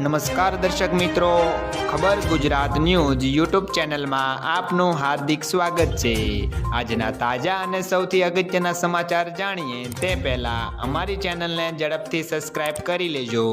નમસ્કાર દર્શક મિત્રો, ખબર ગુજરાત ન્યૂઝ યુટ્યુબ ચેનલમાં આપનું હાર્દિક સ્વાગત છે। આજના તાજા અને સૌથી અગત્યના સમાચાર જાણીએ તે પહેલાં અમારી ચેનલને ઝડપથી સબસ્ક્રાઇબ કરી લેજો।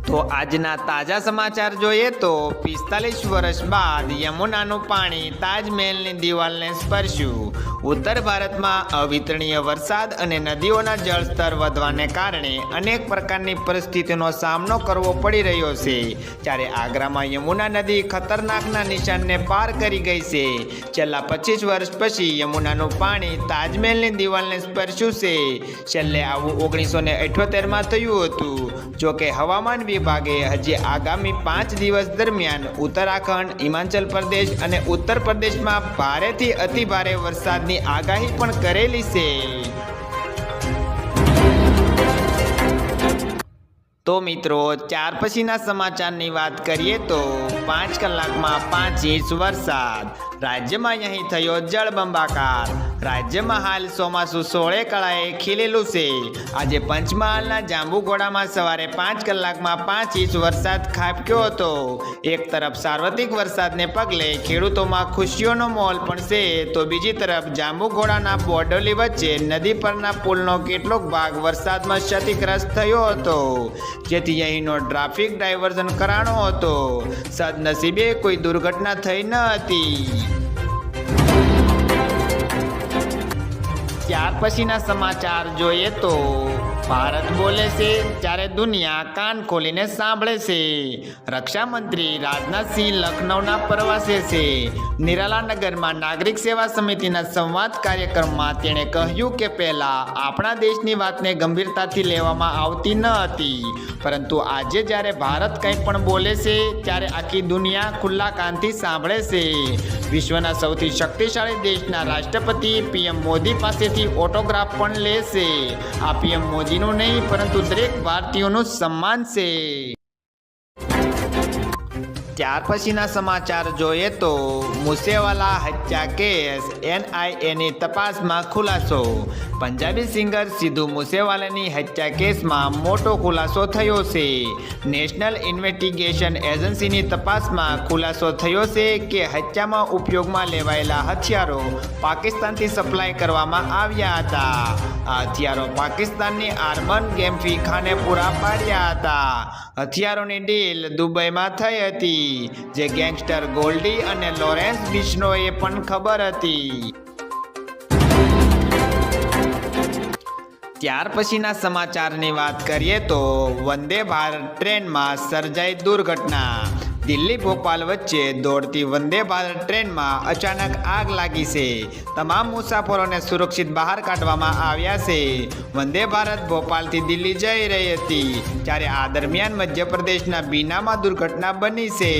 તો આજના તાજા સમાચાર જોઈએ તો 45 વર્ષ બાદ યમુનાનું પાણી તાજમહેલની દિવાલને સ્પર્શ્યું। ઉત્તર ભારતમાં અવિતરણીય વરસાદ અને નદીઓના જળસ્તર વધવાને કારણે અનેક પ્રકારની પરિસ્થિતિનો સામનો કરવો પડી રહ્યો છે। ત્યારે આગ્રામાં યમુના નદી ખતરનાકના નિશાનને પાર કરી ગઈ છે। છેલ્લા 25 વર્ષ પછી યમુનાનું પાણી તાજમહેલની દિવાલને સ્પર્શ્યું છે। છેલ્લે આવું 1978માં થયું હતું। જોકે હવામાન વિભાગે હજી આગામી 5 દિવસ દરમિયાન ઉત્તરાખંડ, હિમાચલ પ્રદેશ અને ઉત્તર પ્રદેશમાં ભારેથી અતિભારે વરસાદની આગાહી પણ કરેલી છે। તો મિત્રો, ત્યાર પછીના સમાચારની વાત કરીએ તો 5 કલાકમાં 5 ઇંચ વરસાદ, રાજ્યમાં અહીં થયો જળબંબાકાર। રાજ્યમાં હાલ ચોમાસું 16 કળાએ ખીલેલું છે। આજે પંચમહાલના જાંબુઘોડામાં સવારે 5 કલાકમાં 5 ઇંચ વરસાદ ખાબક્યો હતો। એક તરફ સાર્વત્રિક વરસાદને પગલે ખેડૂતોમાં ખુશીઓનો માહોલ પણ છે, તો બીજી તરફ જાંબુઘોડાના બોરડોલી વચ્ચે નદી પરના પુલનો કેટલોક ભાગ વરસાદમાં ક્ષતિગ્રસ્ત થયો હતો, જેથી અહીંનો ટ્રાફિક ડાયવર્ઝન કરાયો હતો। સદનસીબે કોઈ દુર્ઘટના થઈ ન હતી। ત્યાર પછીના સમાચાર જોઈએ તો ભારત બોલે છે ત્યારે દુનિયા કાન ખોલીને સાંભળે છે। રક્ષામંત્રી રાજનાથસિંહ લખનૌના પ્રવાસે છે। નિરાલાનગરમાં નાગરિક સેવા સમિતિના સંવાદ કાર્યક્રમમાં તેણે કહ્યું કે પહેલા આપણા દેશની વાતને ગંભીરતાથી લેવામાં આવતી ન હતી, પરંતુ આજે જ્યારે ભારત કંઈ પણ બોલે છે ત્યારે આખી દુનિયા ખુલ્લા કાનથી સાંભળે છે। વિશ્વના સૌથી શક્તિશાળી દેશના રાષ્ટ્રપતિ પીએમ મોદી પાસેથી ઓટોગ્રાફ પણ લે છે। આ પીએમ મોદીનું નહીં, પરંતુ દરેક ભારતીયોનું સન્માન છે। ત્યાર પછીના સમાચાર જોઈએ તો મૂસેવાલા હત્યા કેસ NIAની તપાસમાં ખુલાસો। પંજાબી સિંગર સિદ્ધુ મૂસેવાલાની હત્યા કેસમાં મોટો ખુલાસો થયો છે। નેશનલ ઇન્વેસ્ટિગેશન એજન્સીની તપાસમાં ખુલાસો થયો છે કે હત્યામાં ઉપયોગમાં લેવાયેલા હથિયારો પાકિસ્તાનથી સપ્લાય કરવામાં આવ્યા હતા। આ હથિયારો પાકિસ્તાનની આર્મન ગેમ્ફી ખાને પૂરા પાડ્યા હતા। હથિયારોની ડીલ દુબઈમાં થઈ હતી, જે ગેંગસ્ટર ગોલ્ડી અને લોરેન્સ બિશ્નોએ પણ ખબર હતી। ત્યાર પછીના સમાચારની વાત કરીએ તો વંદે ભારત ટ્રેનમાં સર્જાઈ દુર્ઘટના। દિલ્હી ભોપાલ વચ્ચે દોડતી વંદે ભારત ટ્રેનમાં અચાનક આગ લાગી છે। તમામ મુસાફરોને સુરક્ષિત બહાર કાઢવામાં આવ્યા છે। વંદે ભારત ભોપાલથી દિલ્હી જઈ રહી હતી, ત્યારે આ દરમિયાન મધ્યપ્રદેશના બીનામાં દુર્ઘટના બની છે।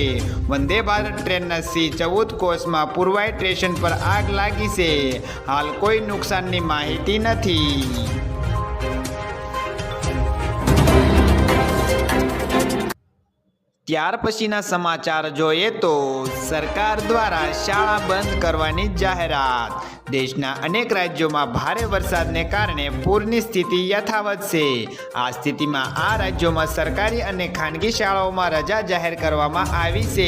વંદે ભારત ટ્રેનના C14 કોચમાં પૂર્વાઈ સ્ટેશન પર આગ લાગી છે। હાલ કોઈ નુકસાનની માહિતી નથી। ત્યાર પછીના સમાચાર જોઈએ તો સરકાર દ્વારા શાળા બંધ કરવાની જાહેરાત। દેશના અનેક રાજ્યોમાં ભારે વરસાદને કારણે પૂરની સ્થિતિ યથાવત છે। આ સ્થિતિમાં આ રાજ્યોમાં સરકારી અને ખાનગી શાળાઓમાં રજા જાહેર કરવામાં આવી છે।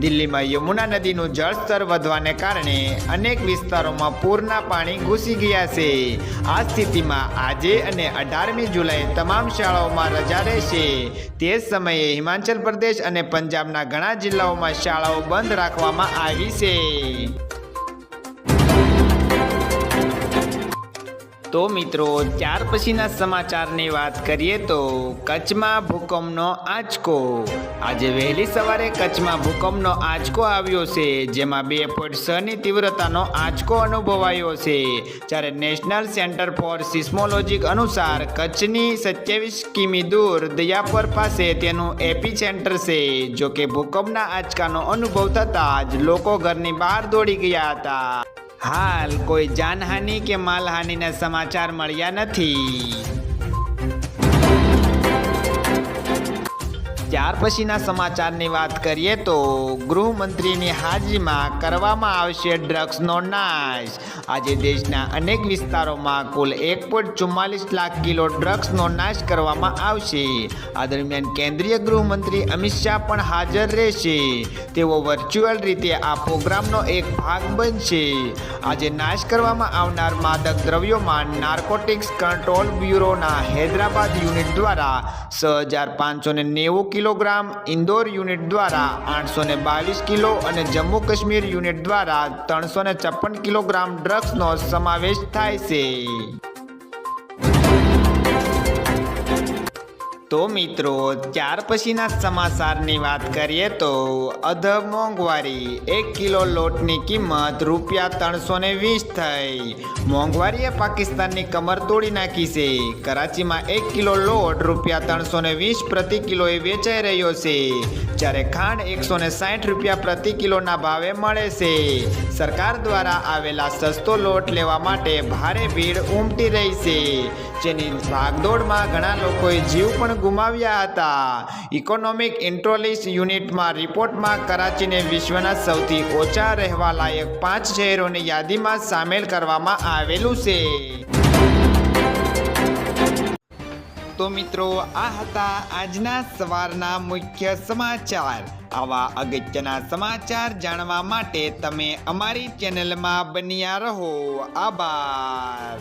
દિલ્હીમાં યમુના નદીનું જળસ્તર વધવાને કારણે અનેક વિસ્તારોમાં પૂરના પાણી ઘૂસી ગયા છે। આ સ્થિતિમાં આજે અને 18મી જુલાઈ તમામ શાળાઓમાં રજા રહેશે। તે જ સમયે હિમાચલ પ્રદેશ અને પંજાબના ઘણા જિલ્લાઓમાં શાળાઓ બંધ રાખવામાં આવી છે। તો મિત્રો, ત્યાર પછીના સમાચારની વાત કરીએ તો કચ્છમાં ભૂકંપનો આંચકો। આજે વહેલી સવારે કચ્છમાં ભૂકંપનો આંચકો આવ્યો છે, જેમાં 2.6ની તીવ્રતાનો આંચકો અનુભવાયો છે। જ્યારે નેશનલ સેન્ટર ફોર સિસ્મોલોજી અનુસાર કચ્છની 27 કિમી દૂર દયાપર પાસે તેનું એપી સેન્ટર છે। જોકે ભૂકંપના આંચકાનો અનુભવ થતાં જ લોકો ઘરની બહાર દોડી ગયા હતા। હાલ કોઈ જાનહાનિ કે માલહાનિના સમાચાર મળ્યા નથી। ત્યાર પછીના સમાચારની વાત કરીએ તો ગૃહમંત્રીની હાજરીમાં કરવામાં આવશે ડ્રગ્સનો નાશ. આજે દેશના અનેક વિસ્તારોમાં કુલ 1.44 લાખ કિલો ડ્રગ્સનો નાશ કરવામાં આવશે. આ દરમિયાન કેન્દ્રીય ગૃહમંત્રી અમિત શાહ પણ હાજર રહેશે. તેઓ વર્ચ્યુઅલ રીતે આ પ્રોગ્રામનો એક ભાગ બનશે. આજે નાશ કરવામાં આવનાર માદક દ્રવ્યોમાં નાર્કોટિક્સ કંટ્રોલ બ્યુરોના હૈદરાબાદ યુનિટ દ્વારા 6590 કિલોગ્રામ, ઇન્દોર યુનિટ દ્વારા 822 કિલો અને જમ્મુ કાશ્મીર યુનિટ દ્વારા 356 કિલોગ્રામ ડ્રગ્સનો સમાવેશ થાય છે. તો મિત્રો, ત્યાર પછીના સમાચારની વાત કરીએ તો અધમ મોંઘવારી. 1 કિલો લોટની કિંમત ₹320 થઈ. મોંઘવારીએ પાકિસ્તાનની કમર તોડી નાખી છે. કરાચીમાં 1 કિલો લોટ ₹320 પ્રતિ કિલોએ વેચાઈ રહ્યો છે, જ્યારે ખાંડ ₹160 પ્રતિ કિલોના ભાવે મળે છે. સરકાર દ્વારા આવેલા સસ્તો લોટ લેવા માટે ભારે ભીડ ઉમટી રહી છે, જેની ભાગદોડમાં ઘણા લોકોએ જીવ પણ ગુમાવ્યા હતા. ઇકોનોમિક ઇન્ટેલિજન્સ યુનિટમાં રિપોર્ટમાં કરાચીને વિશ્વના સૌથી ઓછા રહેવાલાયક 5 શહેરોની યાદીમાં સામેલ કરવામાં આવેલું છે. તો મિત્રો, આ હતા આજના સવારના મુખ્ય સમાચાર. આવા અગત્યના સમાચાર જાણવા માટે તમે અમારી ચેનલમાં બન્યા રહો. આભાર.